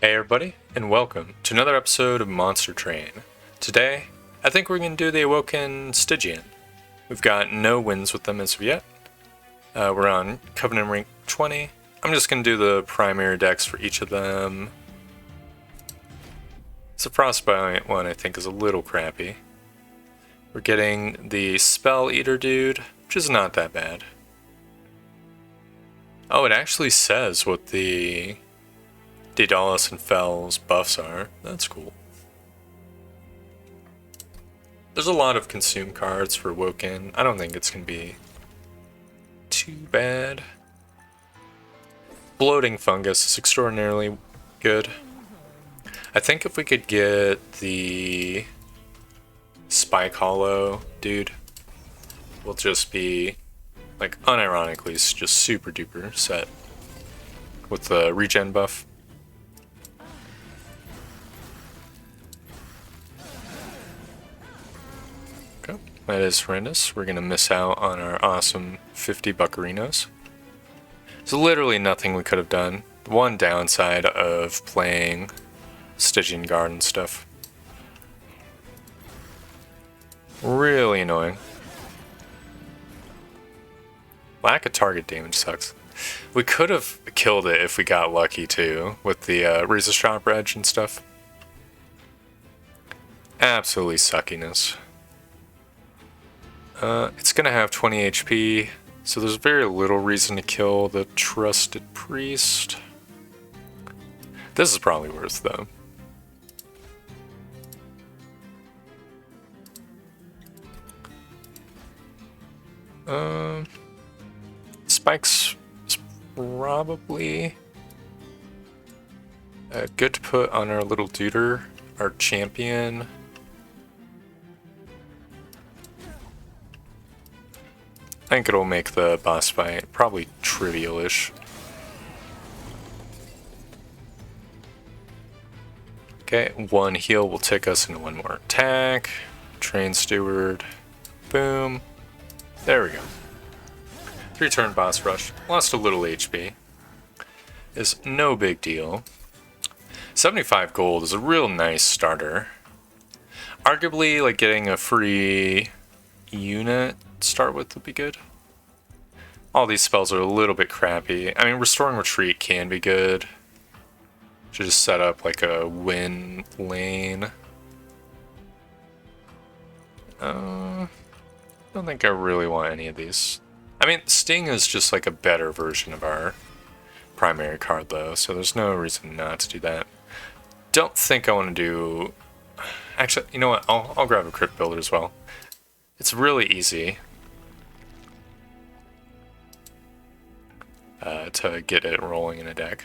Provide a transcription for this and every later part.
Hey everybody, and welcome to another episode of Monster Train. Today, I think we're going to do the awoken stygian. We've got no wins with them as of yet. We're on Covenant rank 20. I'm just going to do the primary decks for each of them. The Frostbite one I think is a little crappy. We're getting the Spell Eater dude, which is not that bad. Oh, it actually says what the Daedalus and Fells buffs are. That's cool. There's a lot of consume cards for Awoken. I don't think it's going to be too bad. Bloating Fungus is extraordinarily good. I think if we could get the Spike Hollow dude, we'll just be, like, unironically, just super duper set with the regen buff. Okay, that is horrendous. We're gonna miss out on our awesome 50 buccarinos. There's literally nothing we could have done. The one downside of playing Stygian Guard and stuff. Really annoying. Lack of target damage sucks. We could have killed it if we got lucky too, with the Razor Sharp Edge and stuff. Absolutely suckiness. It's gonna have 20 HP, so there's very little reason to kill the Trusted Priest. This is probably worth though. Spikes is probably good to put on our little duder, our champion. I think it'll make the boss fight probably trivial-ish. Okay, one heal will take us into one more attack. Train Steward. Boom. There we go. 3-turn boss rush. Lost a little HP. Is no big deal. 75 gold is a real nice starter. Arguably, like, getting a free unit to start with would be good. All these spells are a little bit crappy. I mean, Restoring Retreat can be good. Should just set up like a win lane. I don't think I really want any of these. I mean, Sting is just like a better version of our primary card though, so there's no reason not to do that. Don't think I want to do... Actually, you know what? I'll grab a Crypt Builder as well. It's really easy to get it rolling in a deck.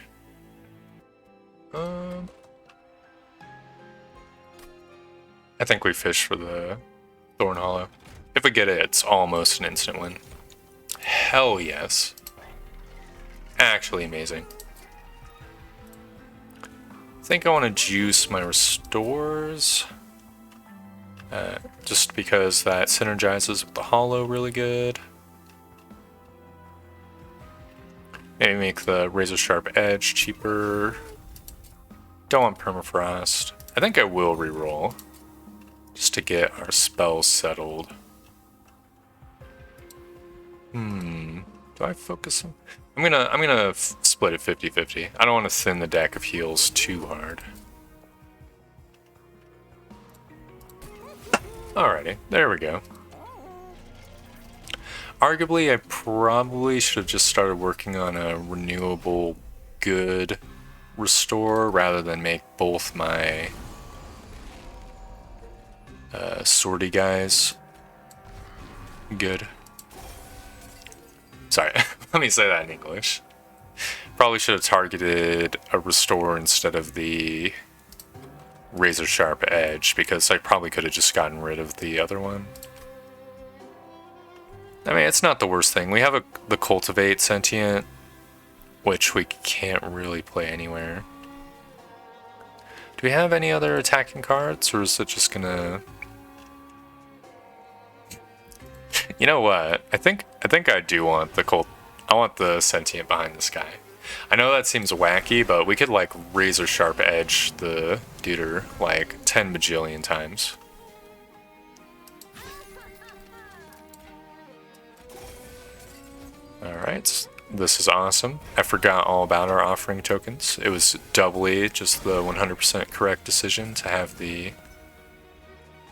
I think we fish for the Thorn Hollow. If we get it, it's almost an instant win. Hell yes. Actually amazing. I think I want to juice my restores. Just because that synergizes with the Hollow really good. Maybe make the Razor Sharp Edge cheaper. Don't want Permafrost. I think I will reroll, just to get our spells settled. Do I focus on... I'm gonna split it 50-50. I don't want to thin the deck of heals too hard. Alrighty, there we go. Arguably, I probably should have just started working on a renewable good restore rather than make both my sortie guys good. Sorry, let me say that in English. Probably should have targeted a restore instead of the Razor Sharp Edge, because I probably could have just gotten rid of the other one. I mean, it's not the worst thing. We have the Cultivate Sentient, which we can't really play anywhere. Do we have any other attacking cards, or is it just gonna... You know what? I think I do want the I want the Sentient behind this guy. I know that seems wacky, but we could like razor sharp edge the duder like 10 bajillion times. Alright, this is awesome. I forgot all about our offering tokens. It was doubly just the 100% correct decision to have the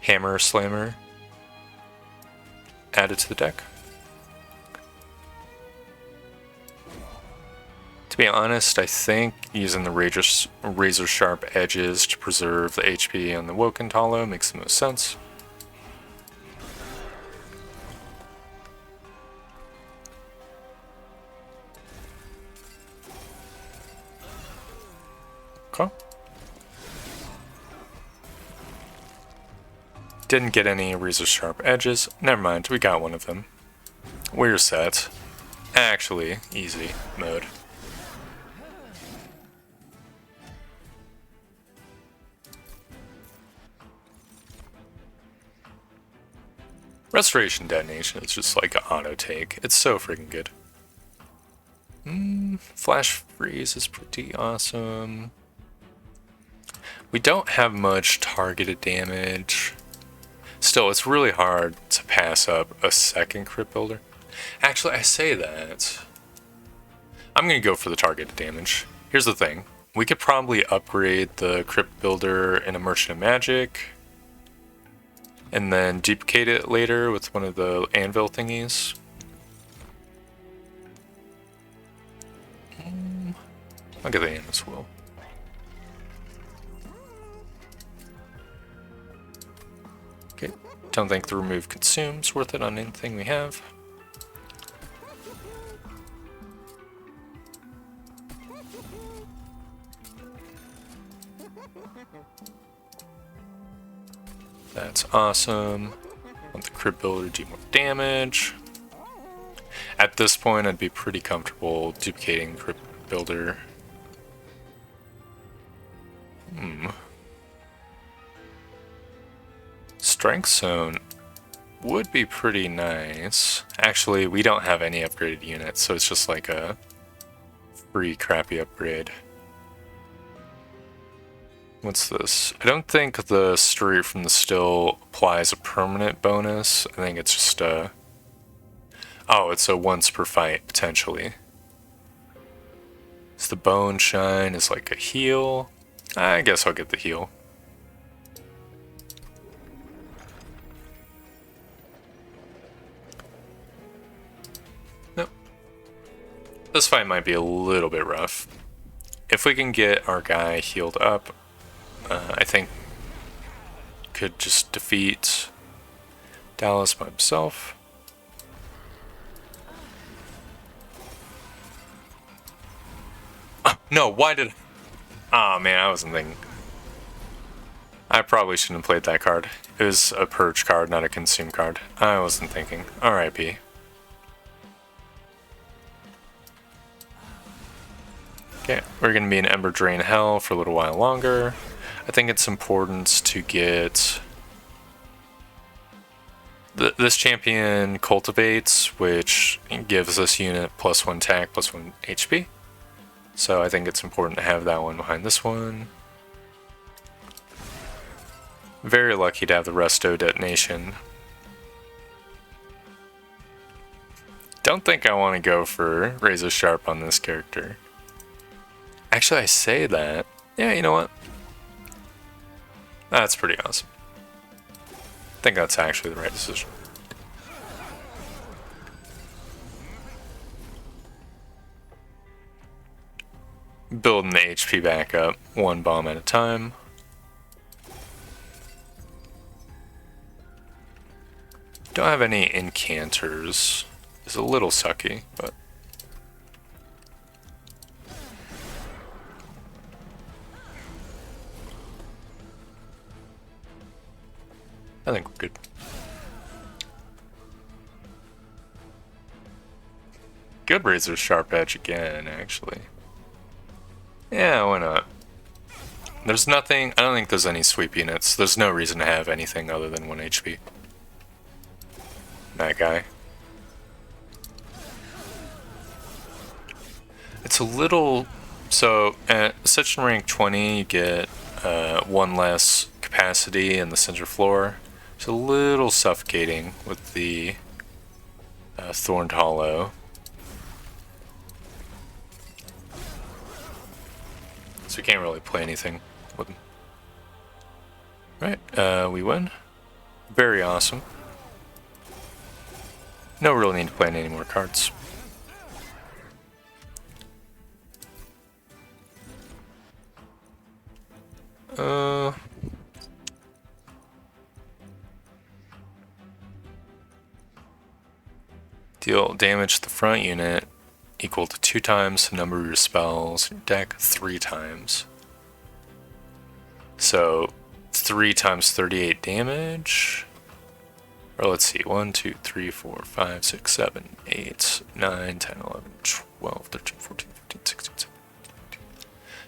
Hammer Slammer added to the deck. To be honest, I think using the razor sharp edges to preserve the HP on the Woken Hollow makes the most sense. Okay. Didn't get any razor sharp edges. Never mind, we got one of them. We're set. Actually, easy mode. Restoration Detonation is just like an auto take. It's so freaking good. Flash Freeze is pretty awesome. We don't have much targeted damage. Still, it's really hard to pass up a second Crypt Builder. Actually, I say that. I'm going to go for the targeted damage. Here's the thing. We could probably upgrade the Crypt Builder in a Merchant of Magic, and then duplicate it later with one of the anvil thingies. I'll get the Anvis Will. Okay, don't think the remove consume's worth it on anything we have. That's awesome. Want the Crypt Builder to do more damage. At this point, I'd be pretty comfortable duplicating Crypt Builder. Strength Zone would be pretty nice. Actually, we don't have any upgraded units, so it's just like a free crappy upgrade. What's this? I don't think the Straight from the Still applies a permanent bonus. I think it's just a... Oh, it's a once per fight, potentially. So the Bone Shine is like a heal. I guess I'll get the heal. Nope. This fight might be a little bit rough. If we can get our guy healed up, I think could just defeat Dallas by himself. No, why did... Oh man, I wasn't thinking. I probably shouldn't have played that card. It was a purge card, not a consume card. I wasn't thinking. RIP. Okay, we're going to be in Ember Drain Hell for a little while longer. I think it's important to get... This champion cultivates, which gives this unit +1 attack, +1 HP. So I think it's important to have that one behind this one. Very lucky to have the Resto Detonation. Don't think I want to go for Razor Sharp on this character. Actually, I say that. Yeah, you know what? That's pretty awesome. I think that's actually the right decision. Building the HP back up, one bomb at a time. Don't have any incanters. It's a little sucky, but... I think we're good. Good Razor Sharp Edge again, actually. Yeah, why not? There's nothing... I don't think there's any sweep units. There's no reason to have anything other than 1 HP. That guy. It's a little... So, at section rank 20, you get one less capacity in the center floor. It's a little suffocating with the Thorned Hollow. So we can't really play anything with them. Right, we win. Very awesome. No real need to play any more cards. Deal damage to the front unit equal to 2 times the number of your spells in your deck 3 times. So 3 times 38 damage. Or let's see, 1, 2, 3, 4, 5, 6, 7, 8, 9, 10, 11, 12, 13, 14, 15, 16, 17, 18.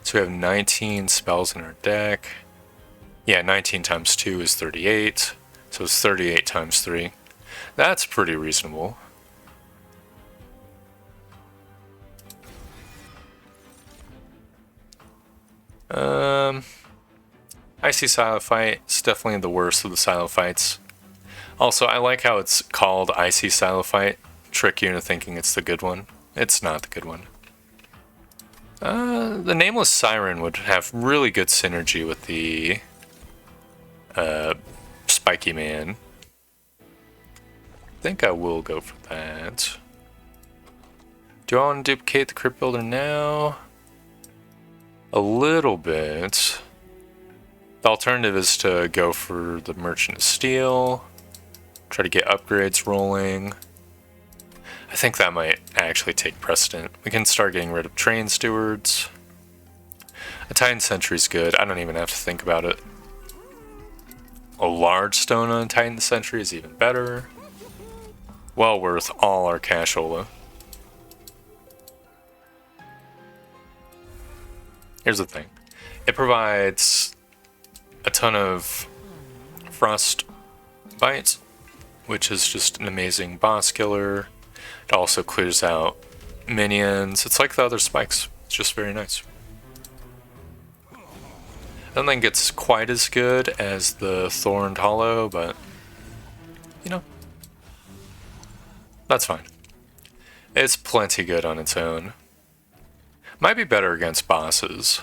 So we have 19 spells in our deck. Yeah, 19 times 2 is 38. So it's 38 times 3. That's pretty reasonable. Icy Silo Fight is definitely the worst of the Silo Fights. Also, I like how it's called Icy Silo Fight. Trick you into thinking it's the good one. It's not the good one. The Nameless Siren would have really good synergy with the Spikey Man. I think I will go for that. Do I want to duplicate the Crypt Builder now? A little bit. The alternative is to go for the Merchant of Steel. Try to get upgrades rolling. I think that might actually take precedent. We can start getting rid of Train Stewards. A Titan Sentry's good. I don't even have to think about it. A large stone on a Titan Sentry is even better. Well worth all our cashola. Here's the thing. It provides a ton of Frost Bites, which is just an amazing boss killer. It also clears out minions. It's like the other spikes. It's just very nice. I don't think it's quite as good as the Thorned Hollow, but you know, that's fine. It's plenty good on its own. Might be better against bosses.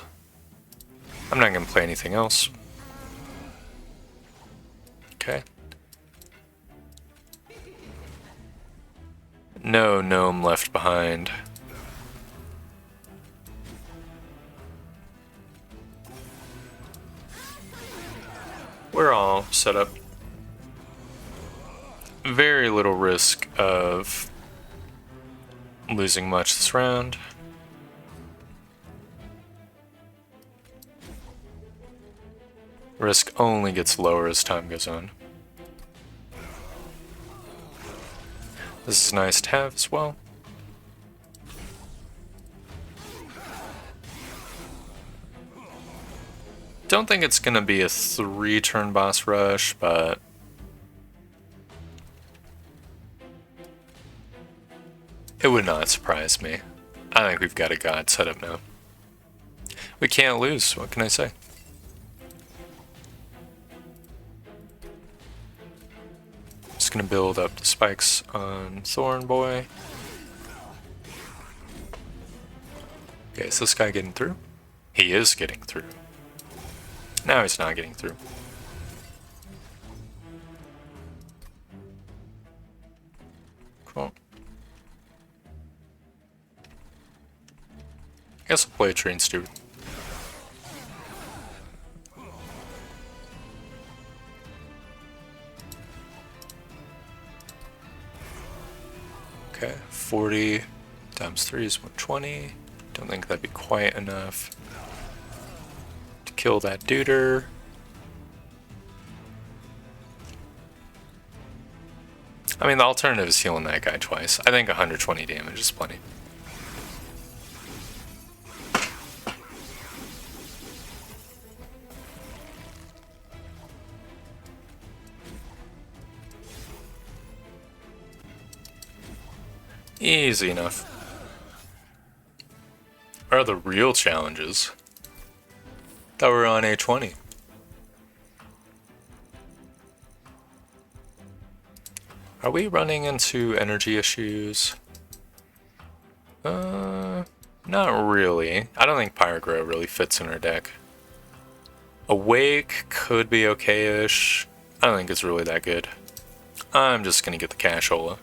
I'm not going to play anything else. Okay. No gnome left behind. We're all set up. Very little risk of losing much this round. Risk only gets lower as time goes on. This is nice to have as well. Don't think it's gonna be a 3-turn boss rush, but it would not surprise me. I think we've got a god set up now. We can't lose, what can I say? Just gonna build up the spikes on Thorn Boy. Okay, is this guy getting through? He is getting through. Now he's not getting through. Cool. I guess I'll play a Train Steward. Okay, 40 times 3 is 120. Don't think that'd be quite enough to kill that duder. I mean, the alternative is healing that guy twice. I think 120 damage is plenty. Easy enough. are the real challenges. Thought we were on A20. Are we running into energy issues? Not really. I don't think Pyrogrow really fits in our deck. Awake could be okay-ish. I don't think it's really that good. I'm just gonna get the Cashola.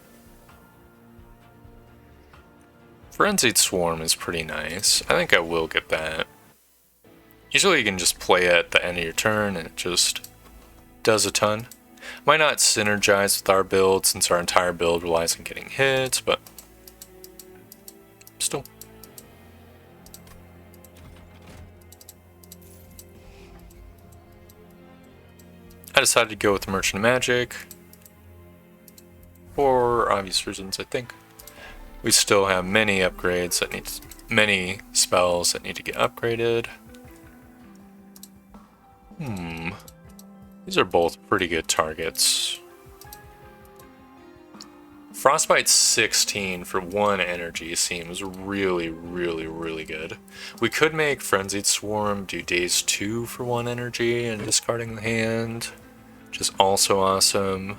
Frenzied Swarm is pretty nice. I think I will get that. Usually you can just play it at the end of your turn and it just does a ton. Might not synergize with our build since our entire build relies on getting hits, but still. I decided to go with Merchant of Magic for obvious reasons, I think. We still have many upgrades that need, many spells that need to get upgraded. These are both pretty good targets. Frostbite 16 for 1 energy seems really, really, really good. We could make Frenzied Swarm do days 2 for 1 energy and discarding the hand, which is also awesome.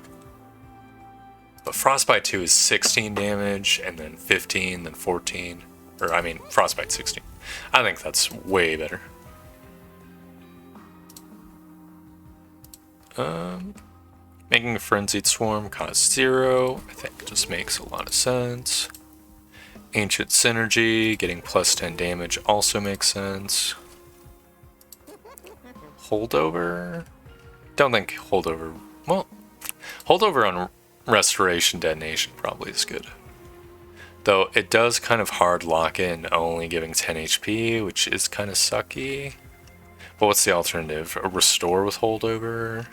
But Frostbite 2 is 16 damage, and then 15, then 14. Or, I mean, Frostbite 16. I think that's way better. Making a Frenzied Swarm cost 0, I think just makes a lot of sense. Ancient Synergy, getting plus 10 damage also makes sense. Holdover? Don't think Holdover... Well, Holdover on Restoration Detonation probably is good. Though it does kind of hard lock in only giving 10 HP, which is kind of sucky. But what's the alternative? A Restore with Holdover?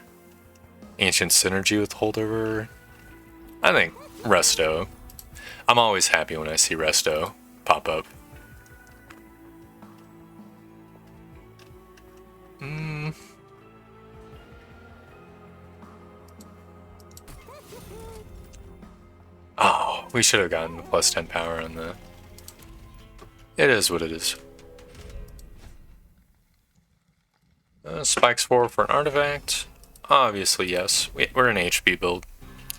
Ancient Synergy with Holdover? I think Resto. I'm always happy when I see Resto pop up. Oh, we should have gotten the plus 10 power on the... It is what it is. Spikes 4 for an artifact. Obviously, yes. We're an HB build.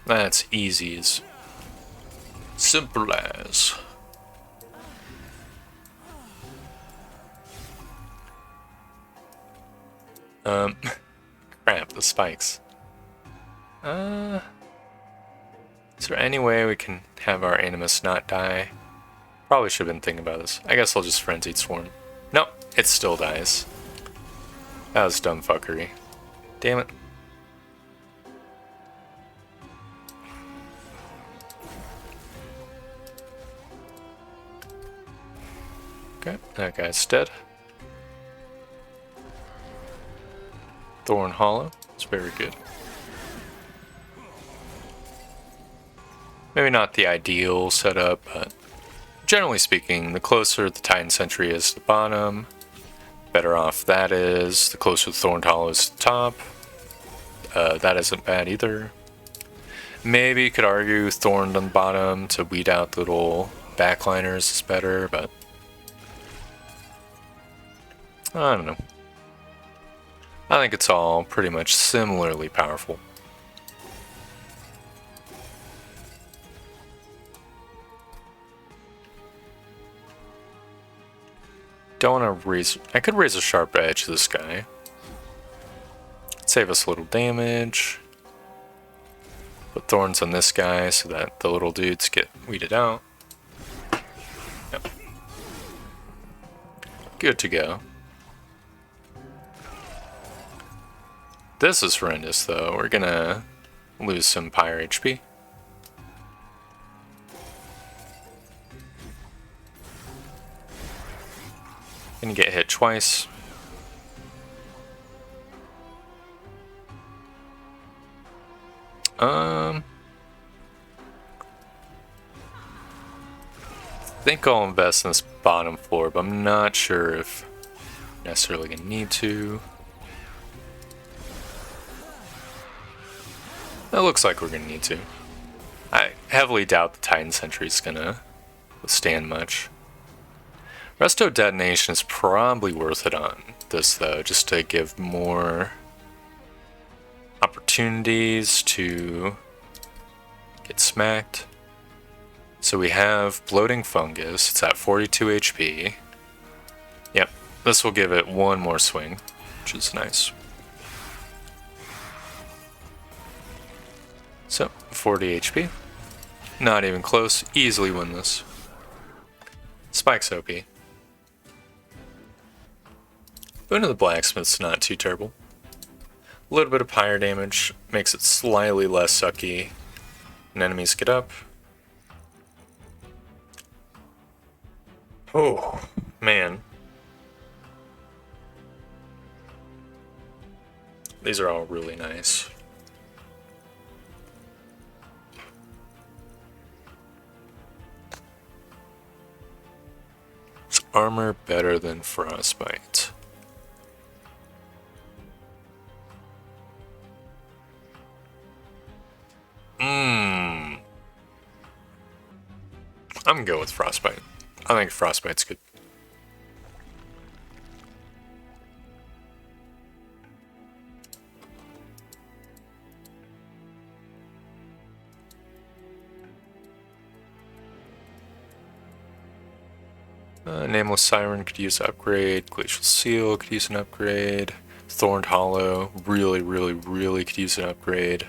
That's easy as... Simple as. Crap, the spikes. Is there any way we can have our Animus not die? Probably should have been thinking about this. I guess I'll just Frenzied Swarm. Nope, it still dies. That was dumb fuckery. Damn it. Okay, that guy's dead. Thorn Hollow, it's very good. Maybe not the ideal setup, but generally speaking, the closer the Titan Sentry is to the bottom, better off that is. The closer the Thorn Hollow is to the top, that isn't bad either. Maybe you could argue Thorned on the bottom to weed out the little backliners is better, but I don't know. I think it's all pretty much similarly powerful. Don't want to raise... I could raise a sharp edge to this guy. Save us a little damage. Put thorns on this guy so that the little dudes get weeded out. Yep. Good to go. This is horrendous though. We're gonna lose some Pyre HP. Gonna get hit twice. I think I'll invest in this bottom floor, but I'm not sure if I'm necessarily gonna need to. It looks like we're gonna need to. I heavily doubt the Titan Sentry is gonna withstand much. Resto detonation is probably worth it on this though, just to give more opportunities to get smacked. So we have bloating fungus, it's at 42 HP. Yep, this will give it one more swing, which is nice. So, 40 HP. Not even close, easily win this. Spike's OP. Boon of the Blacksmith's not too terrible. A little bit of pyre damage, makes it slightly less sucky. And enemies get up. Oh, man. These are all really nice. Is armor better than frostbite? I'm gonna go with frostbite. I think frostbite's good. Nameless Siren could use an upgrade. Glacial Seal could use an upgrade. Thorned Hollow really could use an upgrade.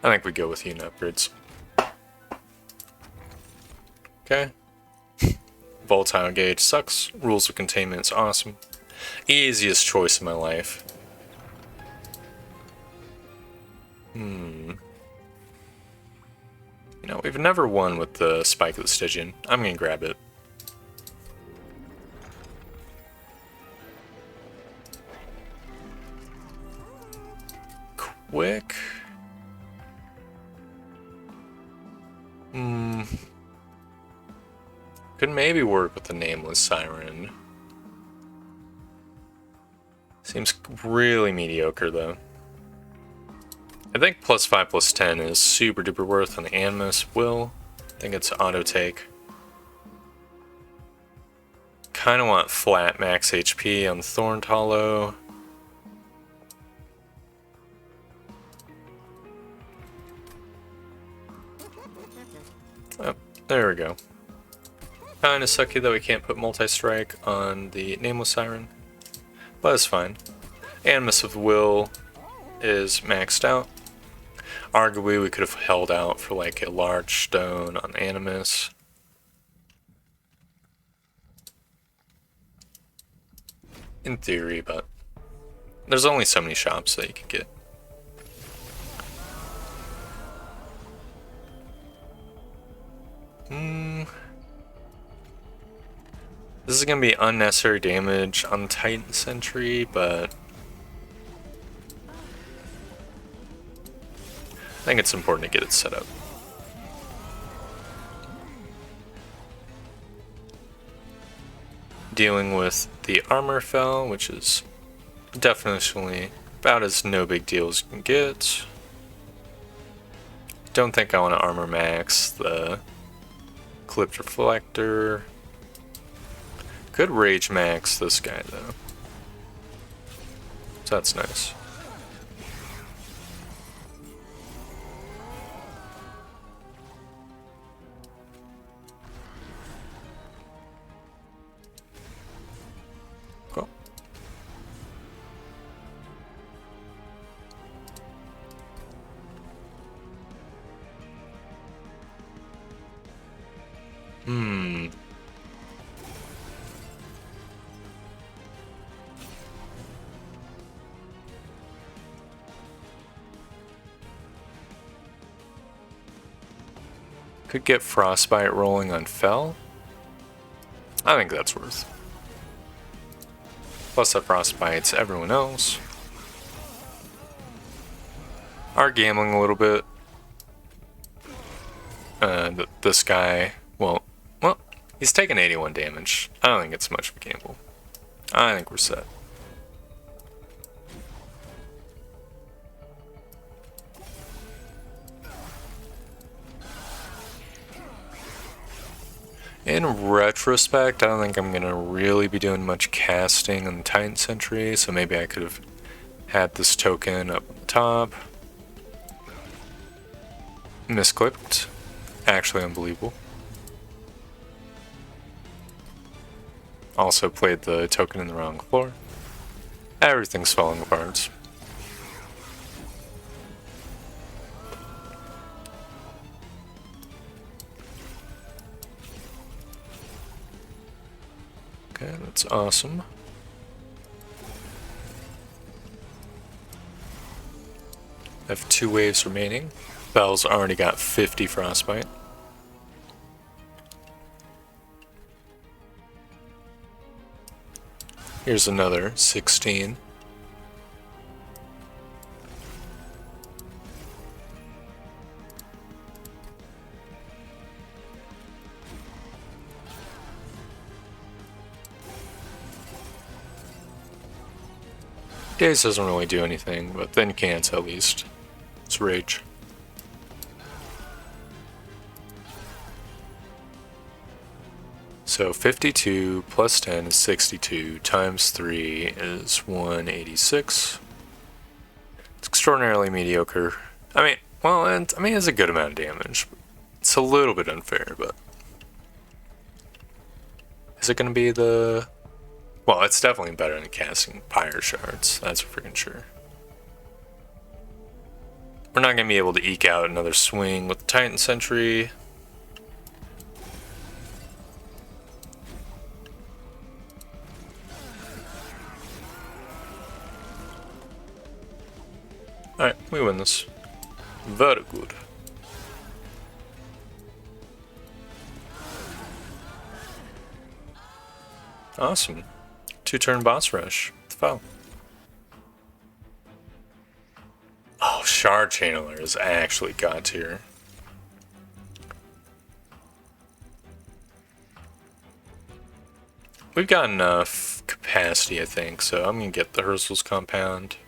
I think we go with unit upgrades. Okay. Volatile Gauge sucks. Rules of Containment is awesome. Easiest choice in my life. You know, we've never won with the Spike of the Stygian. I'm gonna grab it. Quick. Could maybe work with the Nameless Siren. Seems really mediocre though. I think +5/+10 is super duper worth on the Animus Will. I think it's auto take. Kinda want flat max HP on Thorned Hollow. Oh, there we go. Kinda sucky that we can't put multi-strike on the Nameless Siren, but it's fine. Animus of Will is maxed out. Arguably we could have held out for like a large stone on Animus. In theory, but there's only so many shops that you can get. This is going to be unnecessary damage on the Titan Sentry, but I think it's important to get it set up. Dealing with the Armor Fell, which is definitely about as no big deal as you can get. Don't think I want to armor max the Clipped Reflector. Could rage max this guy though. So that's nice. Cool. Could get Frostbite rolling on Fell. I think that's worth. Plus that Frostbites everyone else. Are gambling a little bit. This guy, well, he's taking 81 damage. I don't think it's much of a gamble. I think we're set. In retrospect, I don't think I'm gonna really be doing much casting on the Titan Sentry, so maybe I could have had this token up on the top. Misclicked. Actually unbelievable. Also played the token in the wrong floor. Everything's falling apart. Okay, that's awesome. I have 2 waves remaining. Bell's already got 50 frostbite. Here's another 16. Daze doesn't really do anything, but then can't at least. It's rage. So 52 plus 10 is 62, times 3 is 186. It's extraordinarily mediocre. I mean, well, and I mean, it's a good amount of damage. It's a little bit unfair, but is it going to be the... Well, it's definitely better than casting Pyre Shards, that's for freaking sure. We're not going to be able to eke out another swing with the Titan Sentry. Alright, we win this. Very good. Awesome. 2-turn boss rush. Foul. Oh, Shard Channeler is actually god tier. We've got enough capacity, I think, so I'm gonna get the Hersel's Compound.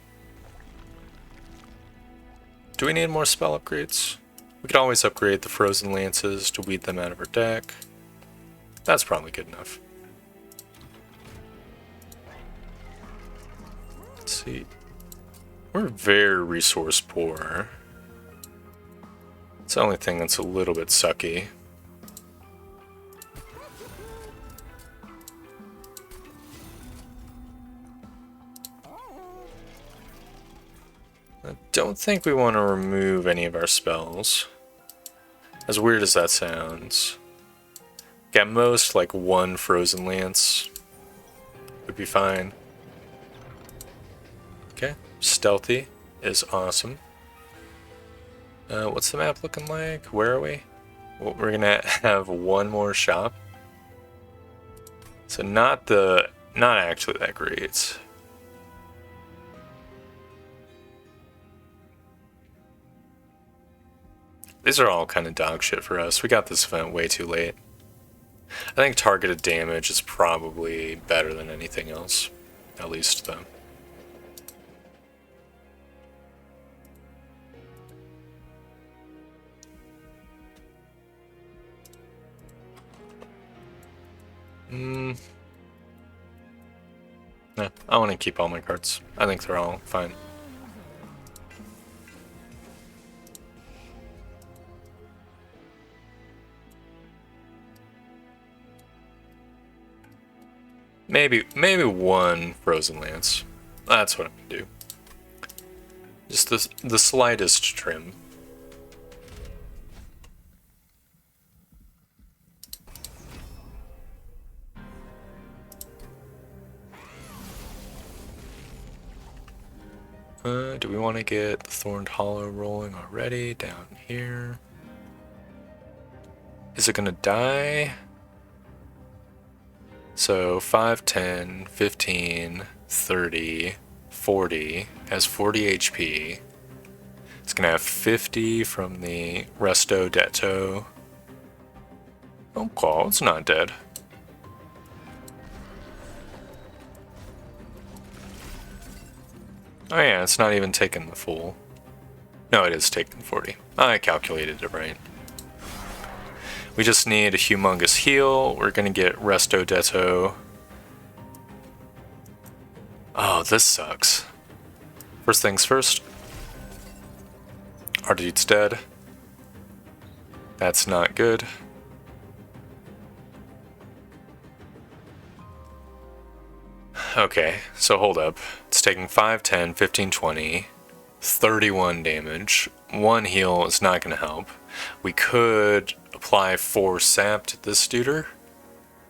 Do we need more spell upgrades? We could always upgrade the Frozen Lances to weed them out of our deck. That's probably good enough. Let's see. We're very resource poor. It's the only thing that's a little bit sucky. I don't think we want to remove any of our spells. As weird as that sounds. At most, like 1 Frozen Lance would be fine. Okay, Stealthy is awesome. What's the map looking like? Where are we? Well, we're gonna have 1 more shop. So not actually that great. These are all kind of dog shit for us. We got this event way too late. I think targeted damage is probably better than anything else. At least, though. Nah, I want to keep all my cards. I think they're all fine. Maybe 1 Frozen Lance. That's what I'm gonna do. Just the slightest trim. Do we want to get the Thorned Hollow rolling already down here? Is it gonna die? So 5, 10, 15, 30, 40, has 40 HP. It's gonna have 50 from the Resto Detto. Oh, it's not dead. Oh yeah, it's not even taking the full. No, it is taking 40. I calculated it right. We just need a humongous heal. We're gonna get Resto Detto. Oh, this sucks. First things first. Our dude's dead. That's not good. Okay, so hold up. It's taking 5, 10, 15, 20, 31 damage. 1 heal is not going to help. We could apply 4 sap to this duder.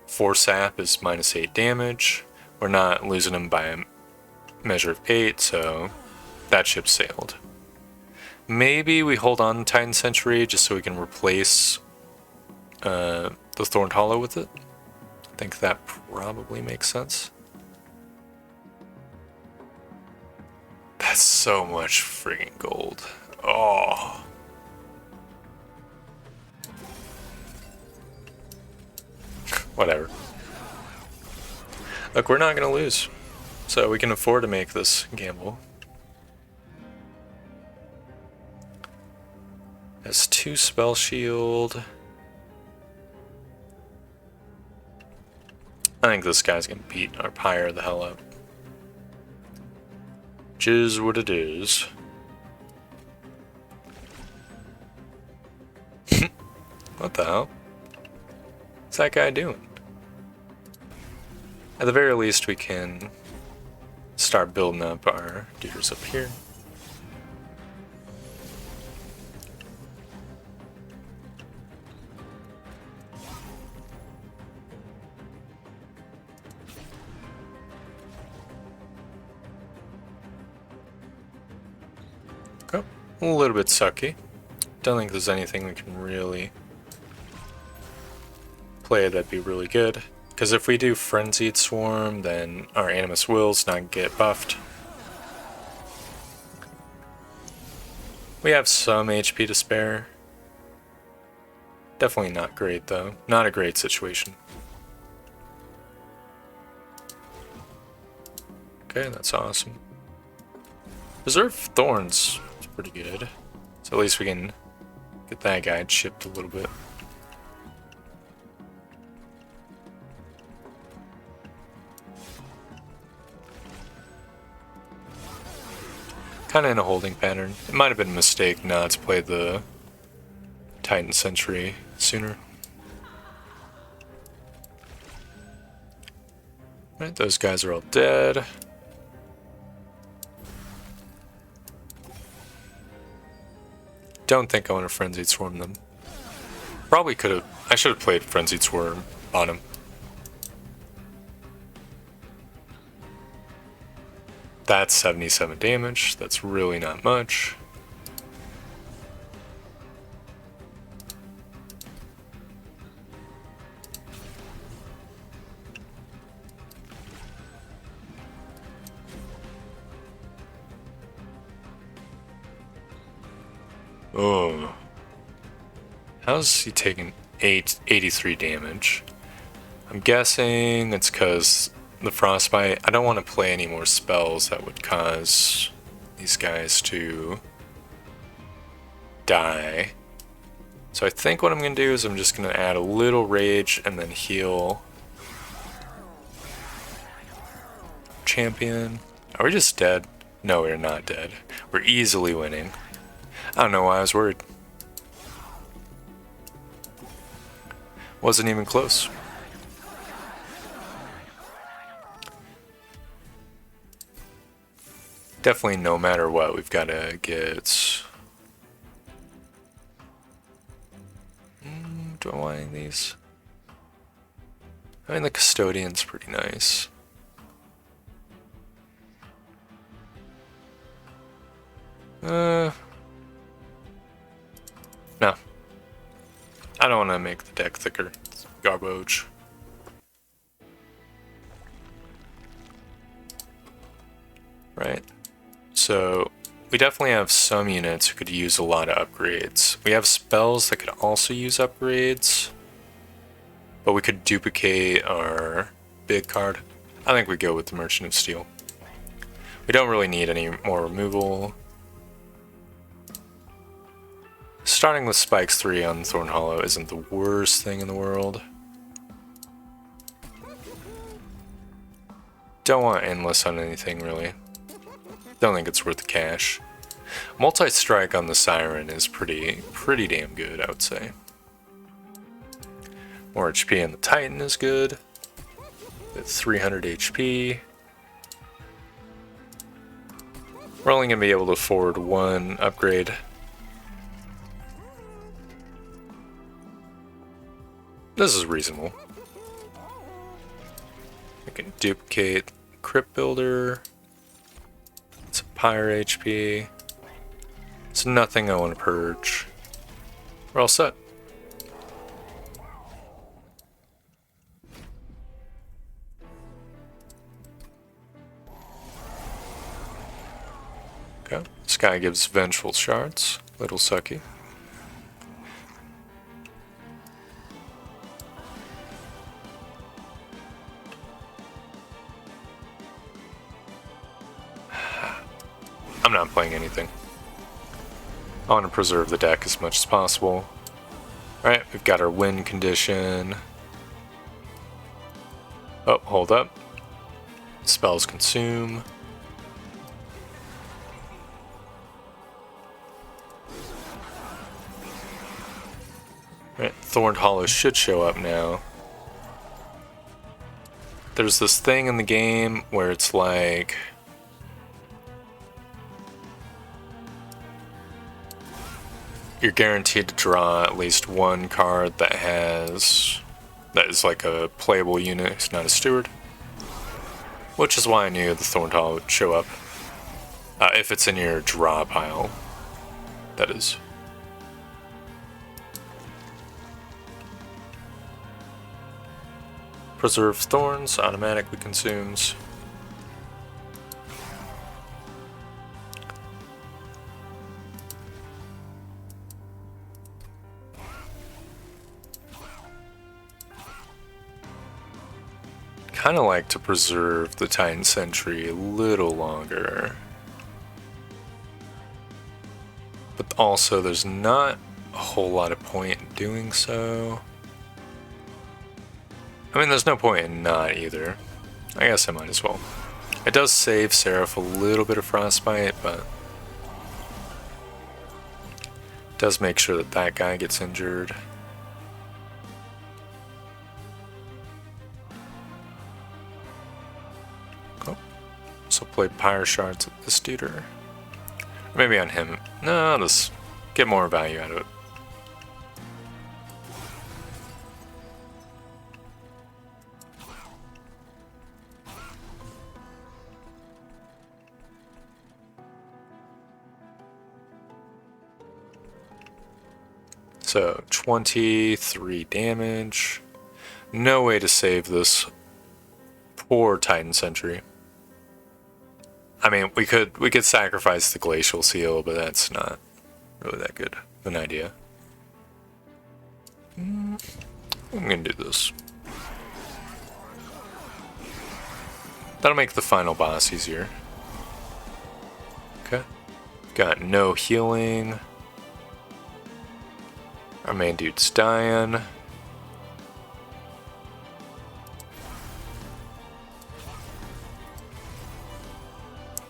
4 sap is minus 8 damage. We're not losing him by a measure of 8, so that ship sailed. Maybe we hold on to Titan Century just so we can replace the Thorned Hollow with it. I think that probably makes sense. That's so much freaking gold. Oh. Whatever. Look, we're not going to lose. So we can afford to make this gamble. Has 2 spell shield. I think this guy's going to beat our Pyre the hell up. Which is what it is. What the hell? What's that guy doing? At the very least, we can start building up our duders up here. Okay, a little bit sucky. Don't think there's anything we can really play that'd be really good. Because if we do Frenzied Swarm, then our Animus Wills not get buffed. We have some HP to spare. Definitely not great though. Not a great situation. Okay, that's awesome. Reserve Thorns is pretty good. So at least we can get that guy chipped a little bit. Kind of in a holding pattern. It might have been a mistake not to play the Titan Century sooner. Right, those guys are all dead. Don't think I want to Frenzied Swarm them. Probably could have. I should have played Frenzied Swarm on him. That's 77 damage. That's really not much. Oh. How's he taking 83 damage? I'm guessing it's because the Frostbite. I don't want to play any more spells that would cause these guys to die. So I think what I'm going to do is I'm just going to add a little Rage and then heal Champion. Are we just dead? No, we're not dead. We're easily winning. I don't know why I was worried. Wasn't even close. Definitely no matter what, we've got to get... do I want any of these? I mean, the Custodian's pretty nice. No. I don't want to make the deck thicker. It's garbage. Right. So, we definitely have some units who could use a lot of upgrades. We have spells that could also use upgrades. But we could duplicate our big card. I think we go with the Merchant of Steel. We don't really need any more removal. starting with Spikes 3 on Thorn Hollow isn't the worst thing in the world. Don't want endless on anything, really. Don't think it's worth the cash. Multi-strike on the Siren is pretty damn good, I would say. More HP on the Titan is good. With 300 HP. We're only going to be able to afford one upgrade. This is reasonable. I can duplicate Crypt Builder. It's a Pyre HP. It's nothing I want to purge. We're all set. Okay. This guy gives Vengeful Shards. Little sucky. I'm not playing anything. I want to preserve the deck as much as possible. Alright, we've got our win condition. Oh, hold up. Spells consume. Alright, Thorned Hollow should show up now. There's this thing in the game where it's like... you're guaranteed to draw at least one card that is like a playable unit, it's not a steward. Which is why I knew the Thorned Hollow would show up. If it's in your draw pile, that is. Preserve Thorns automatically consumes. Kind of like to preserve the Titan Sentry a little longer. But also there's not a whole lot of point in doing so. I mean, there's no point in not either. I guess I might as well. It does save Seraph a little bit of Frostbite, but it does make sure that that guy gets injured. So play Pyre Shards at this dude, or maybe on him. No, I'll just get more value out of it. So 23 damage. No way to save this poor Titan Sentry. I mean, we could sacrifice the Glacial Seal, but that's not really that good of an idea. I'm gonna do this. That'll make the final boss easier. Okay. Got no healing. Our main dude's dying.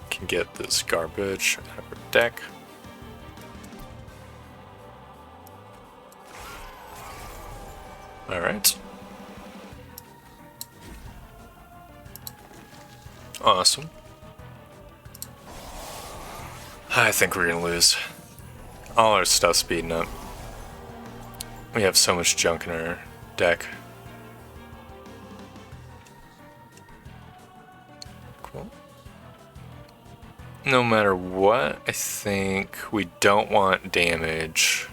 Can get this garbage out of our deck. Alright. Awesome. I think we're gonna lose. All our stuff's speeding up. We have so much junk in our deck. Cool. No matter what, I think we don't want damage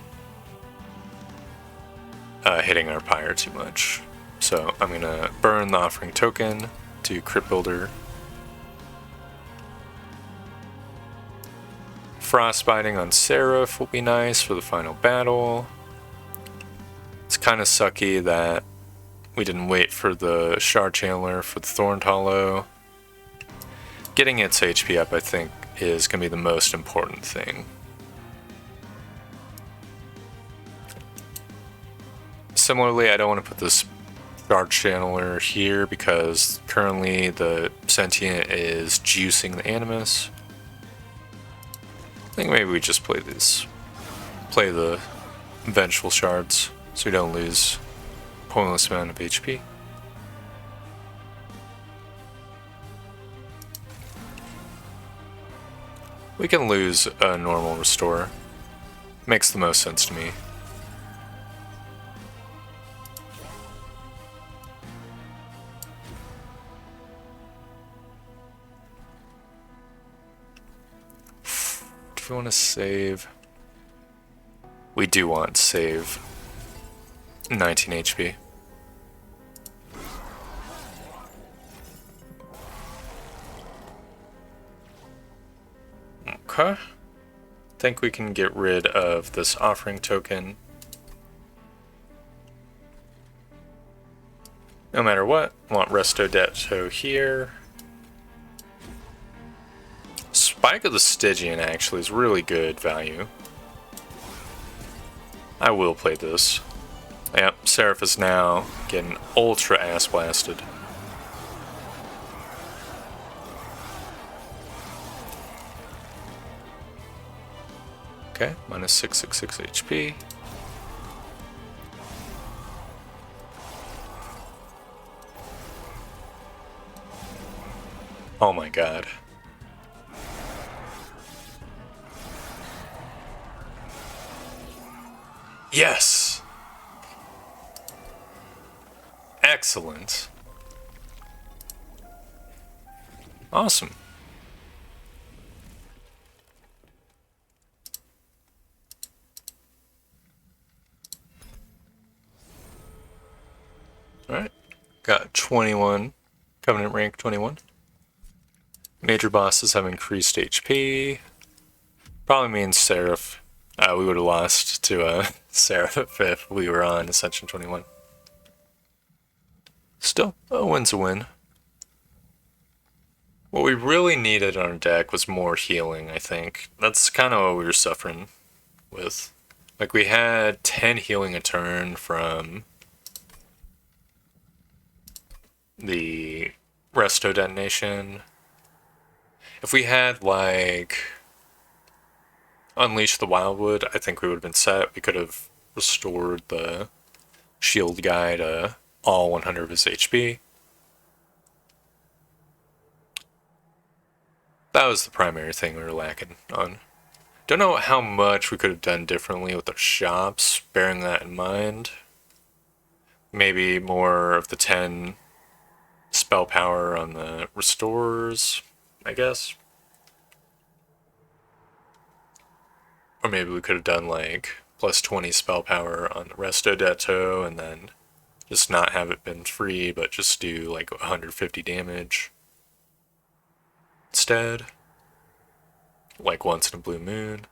hitting our Pyre too much. So I'm gonna burn the Offering Token to Crypt Builder. Frostbiting on Seraph will be nice for the final battle. It's kind of sucky that we didn't wait for the Shard Channeler for the Thorned Hollow. Getting its HP up, I think, is going to be the most important thing. Similarly, I don't want to put this Shard Channeler here because currently the Sentient is juicing the Animus. I think maybe we just play the Vengeful Shards so we don't lose pointless amount of HP. We can lose a normal Restore. Makes the most sense to me. Do we want to save? We do want to save 19 HP. Okay. Think we can get rid of this offering token. No matter what, I want Resto Detto here. Spike of the Stygian actually is really good value. I will play this. Yep, Seraph is now getting ultra ass blasted. Okay, minus 666 HP. Oh my god. Yes! Excellent. Awesome. Alright. Got 21. Covenant rank 21. Major bosses have increased HP. Probably means Seraph. We would have lost to Seraph if we were on Ascension 21. Still, a win's a win. What we really needed on our deck was more healing, I think. That's kind of what we were suffering with. Like, we had 10 healing a turn from the Resto Detonation. If we had, like, Unleash the Wildwood, I think we would have been set. We could have restored the shield guy to all 100 of his HP. That was the primary thing we were lacking on. Don't know how much we could have done differently with our shops, bearing that in mind. Maybe more of the 10 spell power on the restores, I guess. Or maybe we could have done like plus 20 spell power on the Resto Detto and then just not have it been free, but just do like 150 damage instead. Like once in a blue moon.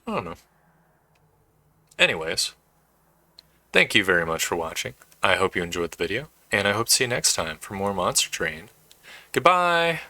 I don't know. Anyways, thank you very much for watching. I hope you enjoyed the video, and I hope to see you next time for more Monster Train. Goodbye!